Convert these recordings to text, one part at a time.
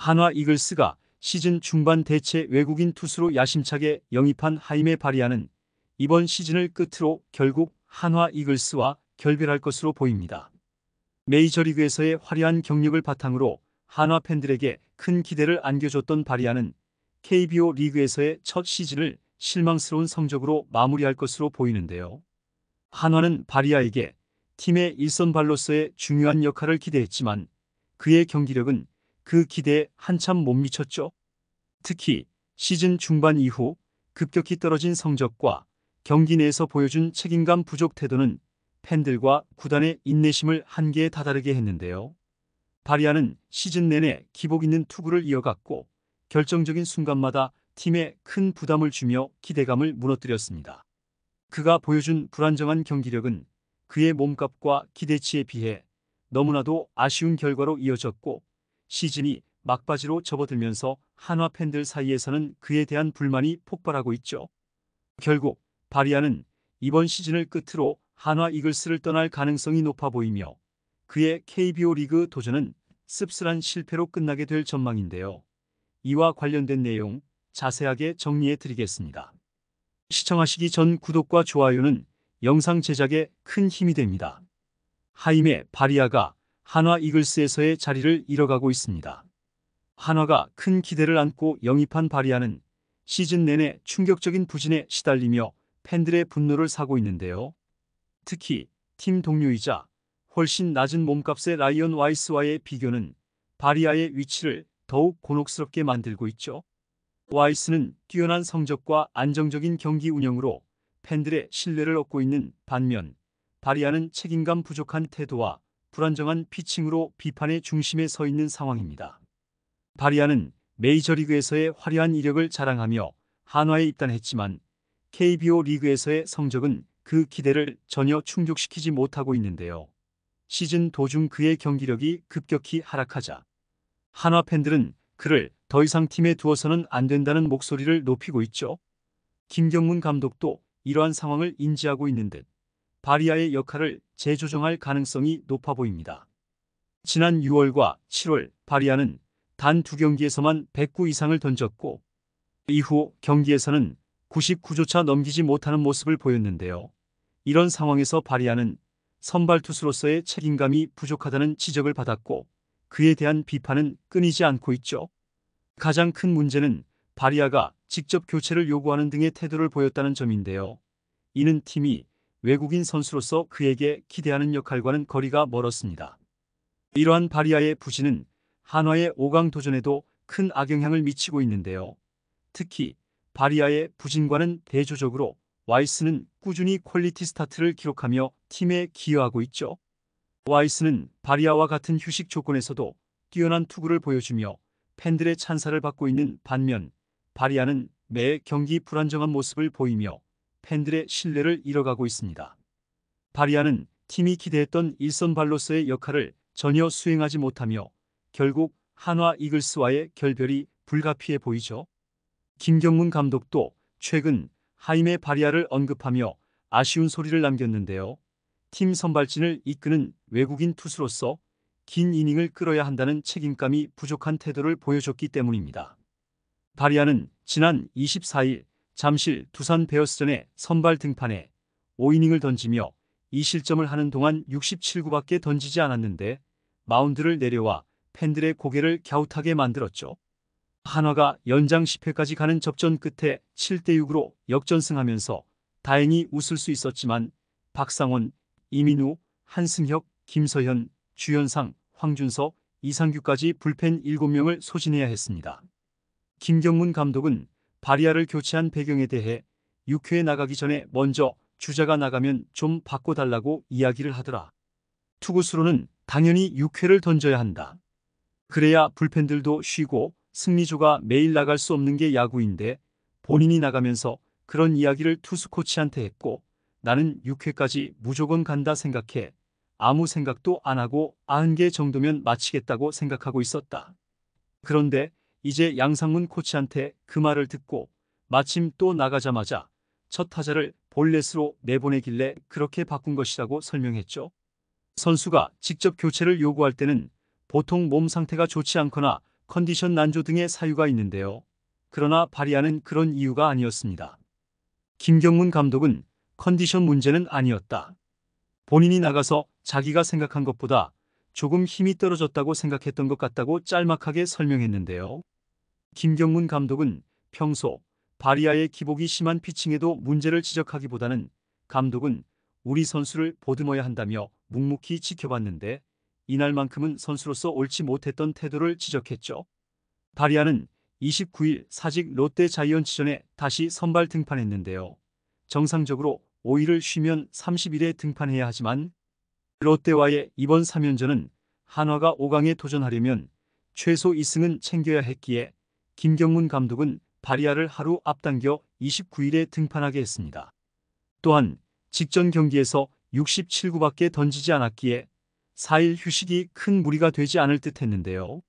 한화 이글스가 시즌 중반 대체 외국인 투수로 야심차게 영입한 하임에 바리아는 이번 시즌을 끝으로 결국 한화 이글스와 결별할 것으로 보입니다. 메이저리그에서의 화려한 경력을 바탕으로 한화 팬들에게 큰 기대를 안겨줬던 바리아는 KBO 리그에서의 첫 시즌을 실망스러운 성적으로 마무리할 것으로 보이는데요. 한화는 바리아에게 팀의 일선발로서의 중요한 역할을 기대했지만 그의 경기력은 그 기대에 한참 못 미쳤죠. 특히 시즌 중반 이후 급격히 떨어진 성적과 경기 내에서 보여준 책임감 부족 태도는 팬들과 구단의 인내심을 한계에 다다르게 했는데요. 바리아는 시즌 내내 기복 있는 투구를 이어갔고 결정적인 순간마다 팀에 큰 부담을 주며 기대감을 무너뜨렸습니다. 그가 보여준 불안정한 경기력은 그의 몸값과 기대치에 비해 너무나도 아쉬운 결과로 이어졌고 시즌이 막바지로 접어들면서 한화 팬들 사이에서는 그에 대한 불만이 폭발하고 있죠. 결국 바리아는 이번 시즌을 끝으로 한화 이글스를 떠날 가능성이 높아 보이며 그의 KBO 리그 도전은 씁쓸한 실패로 끝나게 될 전망인데요. 이와 관련된 내용 자세하게 정리해 드리겠습니다. 시청하시기 전 구독과 좋아요는 영상 제작에 큰 힘이 됩니다. 하임에 바리아가 한화 이글스에서의 자리를 잃어가고 있습니다. 한화가 큰 기대를 안고 영입한 바리아는 시즌 내내 충격적인 부진에 시달리며 팬들의 분노를 사고 있는데요. 특히 팀 동료이자 훨씬 낮은 몸값의 라이언 와이스와의 비교는 바리아의 위치를 더욱 곤혹스럽게 만들고 있죠. 와이스는 뛰어난 성적과 안정적인 경기 운영으로 팬들의 신뢰를 얻고 있는 반면 바리아는 책임감 부족한 태도와 불안정한 피칭으로 비판의 중심에 서 있는 상황입니다. 바리아는 메이저리그에서의 화려한 이력을 자랑하며 한화에 입단했지만 KBO 리그에서의 성적은 그 기대를 전혀 충족시키지 못하고 있는데요. 시즌 도중 그의 경기력이 급격히 하락하자 한화 팬들은 그를 더 이상 팀에 두어서는 안 된다는 목소리를 높이고 있죠. 김경문 감독도 이러한 상황을 인지하고 있는 듯 바리아의 역할을 재조정할 가능성이 높아 보입니다. 지난 6월과 7월 바리아는 단 2경기에서만 109 이상을 던졌고 이후 경기에서는 99조차 넘기지 못하는 모습을 보였는데요. 이런 상황에서 바리아는 선발 투수로서의 책임감이 부족하다는 지적을 받았고 그에 대한 비판은 끊이지 않고 있죠. 가장 큰 문제는 바리아가 직접 교체를 요구하는 등의 태도를 보였다는 점인데요. 이는 팀이 외국인 선수로서 그에게 기대하는 역할과는 거리가 멀었습니다. 이러한 바리아의 부진은 한화의 5강 도전에도 큰 악영향을 미치고 있는데요. 특히 바리아의 부진과는 대조적으로 와이스는 꾸준히 퀄리티 스타트를 기록하며 팀에 기여하고 있죠. 와이스는 바리아와 같은 휴식 조건에서도 뛰어난 투구를 보여주며 팬들의 찬사를 받고 있는 반면 바리아는 매 경기 불안정한 모습을 보이며 팬들의 신뢰를 잃어가고 있습니다. 바리아는 팀이 기대했던 일선발로서의 역할을 전혀 수행하지 못하며 결국 한화 이글스와의 결별이 불가피해 보이죠. 김경문 감독도 최근 하임의 바리아를 언급하며 아쉬운 소리를 남겼는데요. 팀 선발진을 이끄는 외국인 투수로서 긴 이닝을 끌어야 한다는 책임감이 부족한 태도를 보여줬기 때문입니다. 바리아는 지난 24일 잠실 두산 베어스전에 선발 등판해 5이닝을 던지며 2실점을 하는 동안 67구밖에 던지지 않았는데 마운드를 내려와 팬들의 고개를 갸웃하게 만들었죠. 한화가 연장 10회까지 가는 접전 끝에 7대6으로 역전승하면서 다행히 웃을 수 있었지만 박상원, 이민우, 한승혁, 김서현, 주현상, 황준서, 이상규까지 불펜 7명을 소진해야 했습니다. 김경문 감독은 바리아를 교체한 배경에 대해 6회에 나가기 전에 먼저 주자가 나가면 좀 바꿔달라고 이야기를 하더라. 투구수로는 당연히 6회를 던져야 한다. 그래야 불펜들도 쉬고 승리조가 매일 나갈 수 없는 게 야구인데 본인이 나가면서 그런 이야기를 투수 코치한테 했고 나는 6회까지 무조건 간다 생각해 아무 생각도 안 하고 90개 정도면 마치겠다고 생각하고 있었다. 그런데 이제 양상문 코치한테 그 말을 듣고 마침 또 나가자마자 첫 타자를 볼넷으로 내보내길래 그렇게 바꾼 것이라고 설명했죠. 선수가 직접 교체를 요구할 때는 보통 몸 상태가 좋지 않거나 컨디션 난조 등의 사유가 있는데요. 그러나 바리아는 그런 이유가 아니었습니다. 김경문 감독은 컨디션 문제는 아니었다. 본인이 나가서 자기가 생각한 것보다 조금 힘이 떨어졌다고 생각했던 것 같다고 짤막하게 설명했는데요. 김경문 감독은 평소 바리아의 기복이 심한 피칭에도 문제를 지적하기보다는 감독은 우리 선수를 보듬어야 한다며 묵묵히 지켜봤는데 이날만큼은 선수로서 옳지 못했던 태도를 지적했죠. 바리아는 29일 사직 롯데 자이언츠전에 다시 선발 등판했는데요. 정상적으로 5일을 쉬면 30일에 등판해야 하지만 롯데와의 이번 3연전은 한화가 5강에 도전하려면 최소 2승은 챙겨야 했기에 김경문 감독은 바리아를 하루 앞당겨 29일에 등판하게 했습니다. 또한 직전 경기에서 67구밖에 던지지 않았기에 4일 휴식이 큰 무리가 되지 않을 듯 했는데요.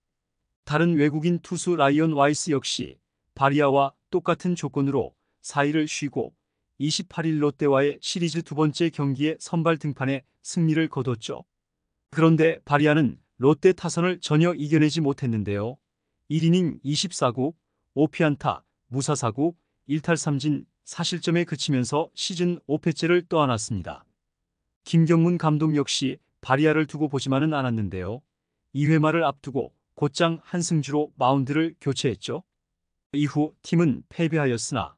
다른 외국인 투수 라이언 와이스 역시 바리아와 똑같은 조건으로 4일을 쉬고 28일 롯데와의 시리즈 두 번째 경기에 선발 등판해 승리를 거뒀죠. 그런데 바리아는 롯데 타선을 전혀 이겨내지 못했는데요. 1이닝 24구, 5피안타, 무사사구, 1탈3진 4실점에 그치면서 시즌 5패째를 떠안았습니다. 김경문 감독 역시 바리아를 두고 보지만은 않았는데요. 2회 말을 앞두고 곧장 한승주로 마운드를 교체했죠. 이후 팀은 패배하였으나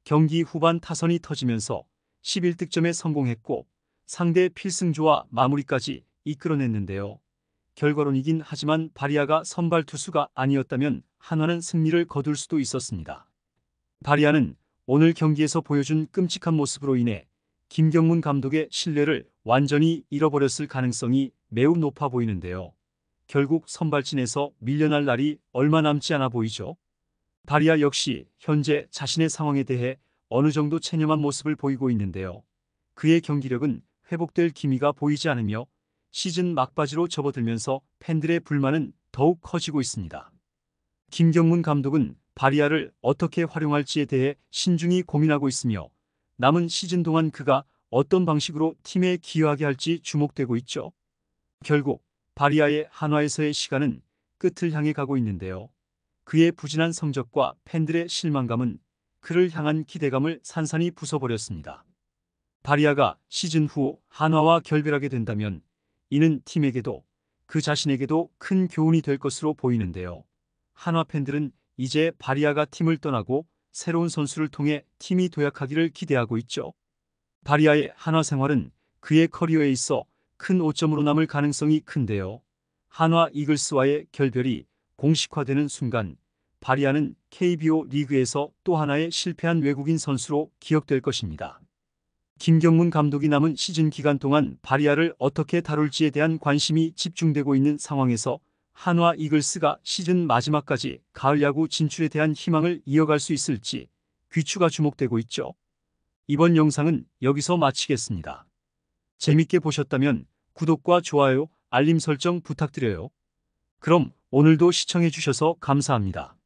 경기 후반 타선이 터지면서 11득점에 성공했고 상대 필승조와 마무리까지 이끌어냈는데요. 결과론이긴 하지만 바리아가 선발 투수가 아니었다면 한화는 승리를 거둘 수도 있었습니다. 바리아는 오늘 경기에서 보여준 끔찍한 모습으로 인해 김경문 감독의 신뢰를 완전히 잃어버렸을 가능성이 매우 높아 보이는데요. 결국 선발진에서 밀려날 날이 얼마 남지 않아 보이죠. 바리아 역시 현재 자신의 상황에 대해 어느 정도 체념한 모습을 보이고 있는데요. 그의 경기력은 회복될 기미가 보이지 않으며 시즌 막바지로 접어들면서 팬들의 불만은 더욱 커지고 있습니다. 김경문 감독은 바리아를 어떻게 활용할지에 대해 신중히 고민하고 있으며 남은 시즌 동안 그가 어떤 방식으로 팀에 기여하게 할지 주목되고 있죠. 결국 바리아의 한화에서의 시간은 끝을 향해 가고 있는데요. 그의 부진한 성적과 팬들의 실망감은 그를 향한 기대감을 산산이 부숴버렸습니다. 바리아가 시즌 후 한화와 결별하게 된다면 이는 팀에게도 그 자신에게도 큰 교훈이 될 것으로 보이는데요. 한화 팬들은 이제 바리아가 팀을 떠나고 새로운 선수를 통해 팀이 도약하기를 기대하고 있죠. 바리아의 한화 생활은 그의 커리어에 있어 큰 오점으로 남을 가능성이 큰데요. 한화 이글스와의 결별이 공식화되는 순간 바리아는 KBO 리그에서 또 하나의 실패한 외국인 선수로 기억될 것입니다. 김경문 감독이 남은 시즌 기간 동안 바리아를 어떻게 다룰지에 대한 관심이 집중되고 있는 상황에서 한화 이글스가 시즌 마지막까지 가을 야구 진출에 대한 희망을 이어갈 수 있을지 귀추가 주목되고 있죠. 이번 영상은 여기서 마치겠습니다. 재밌게 보셨다면 구독과 좋아요, 알림 설정 부탁드려요. 그럼 오늘도 시청해 주셔서 감사합니다.